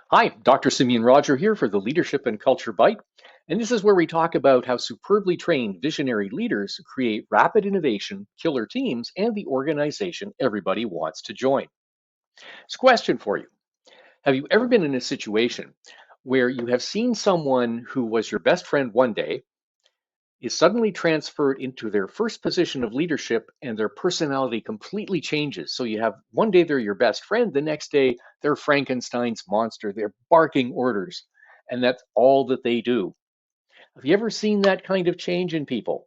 Hi, Dr. Simeon Roger here for the Leadership and Culture Bite. And this is where we talk about how superbly trained visionary leaders create rapid innovation, killer teams, and the organization everybody wants to join. It's a question for you. Have you ever been in a situation where you have seen someone who was your best friend one day is suddenly transferred into their first position of leadership and their personality completely changes? So you have one day they're your best friend, the next day they're Frankenstein's monster, they're barking orders, and that's all that they do. Have you ever seen that kind of change in people?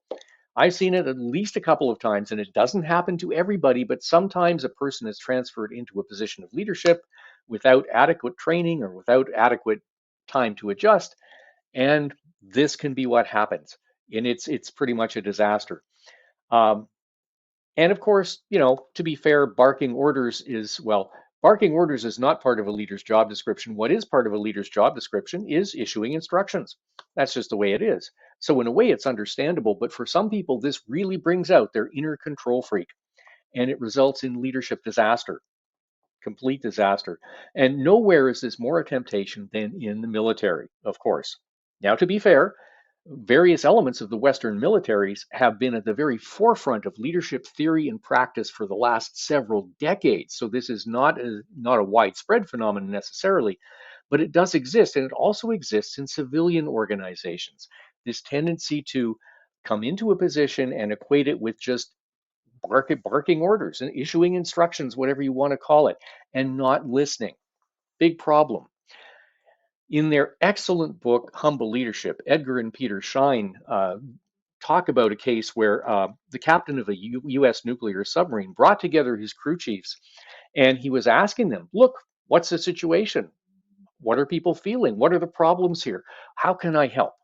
I've seen it at least a couple of times, and it doesn't happen to everybody, but sometimes a person is transferred into a position of leadership without adequate training or without adequate time to adjust, and this can be what happens. And it's pretty much a disaster. Um, and of course, to be fair, barking orders is not part of a leader's job description. What is part of a leader's job description is issuing instructions. That's just the way it is. So in a way, it's understandable, but for some people, this really brings out their inner control freak, and it results in leadership disaster, complete disaster. And nowhere is this more a temptation than in the military, of course. Now, to be fair, various elements of the Western militaries have been at the very forefront of leadership theory and practice for the last several decades. So this is not a widespread phenomenon necessarily, but it does exist, and it also exists in civilian organizations. This tendency to come into a position and equate it with just barking orders and issuing instructions, whatever you want to call it, and not listening. Big problem. In their excellent book, Humble Leadership, Edgar and Peter Schein talk about a case where the captain of a U.S. nuclear submarine brought together his crew chiefs and he was asking them, look, what's the situation? What are people feeling? What are the problems here? How can I help?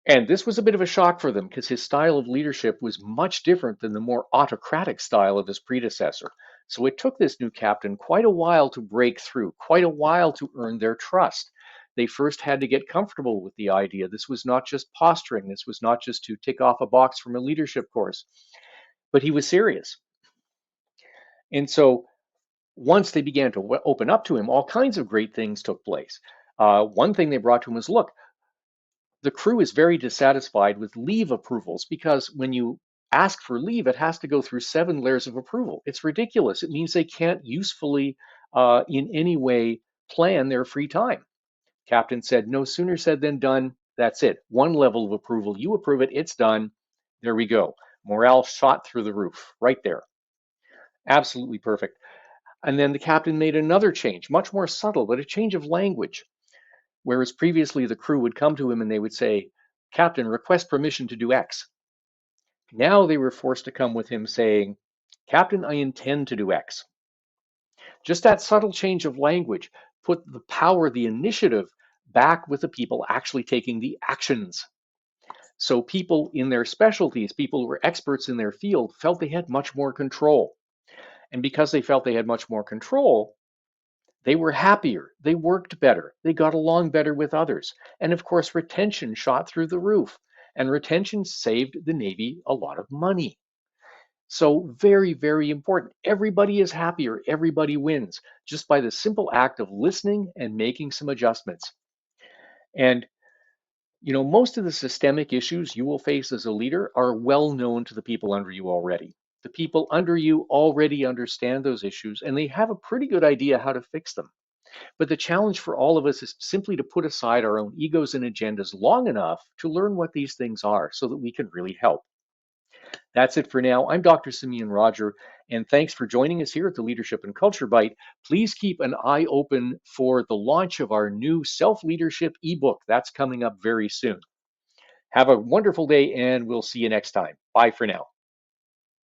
And this was a bit of a shock for them because his style of leadership was much different than the more autocratic style of his predecessor. So it took this new captain quite a while to break through, quite a while to earn their trust. They first had to get comfortable with the idea. This was not just posturing, this was not just to tick off a box from a leadership course, but he was serious. And so once they began to open up to him, all kinds of great things took place. One thing they brought to him was, look, the crew is very dissatisfied with leave approvals because when you ask for leave, it has to go through 7 layers of approval. It's ridiculous. It means they can't usefully, in any way, plan their free time. Captain said, no sooner said than done. That's it. One level of approval. You approve it. It's done. There we go. Morale shot through the roof right there. Absolutely perfect. And then the captain made another change, much more subtle, but a change of language. Whereas previously the crew would come to him and they would say, Captain, request permission to do X. Now they were forced to come with him saying, Captain, I intend to do X. Just that subtle change of language put the power, the initiative back with the people actually taking the actions. So people in their specialties, people who were experts in their field, felt they had much more control. And because they felt they had much more control, they were happier, they worked better, they got along better with others. And of course, retention shot through the roof, and retention saved the Navy a lot of money. So, very, very important. Everybody is happier, everybody wins just by the simple act of listening and making some adjustments. And most of the systemic issues you will face as a leader are well known to the people under you already. The people under you already understand those issues and they have a pretty good idea how to fix them. But the challenge for all of us is simply to put aside our own egos and agendas long enough to learn what these things are so that we can really help. That's it for now. I'm Dr. Simeon Roger, and thanks for joining us here at the Leadership and Culture Bite. Please keep an eye open for the launch of our new self-leadership ebook. That's coming up very soon. Have a wonderful day, and we'll see you next time. Bye for now.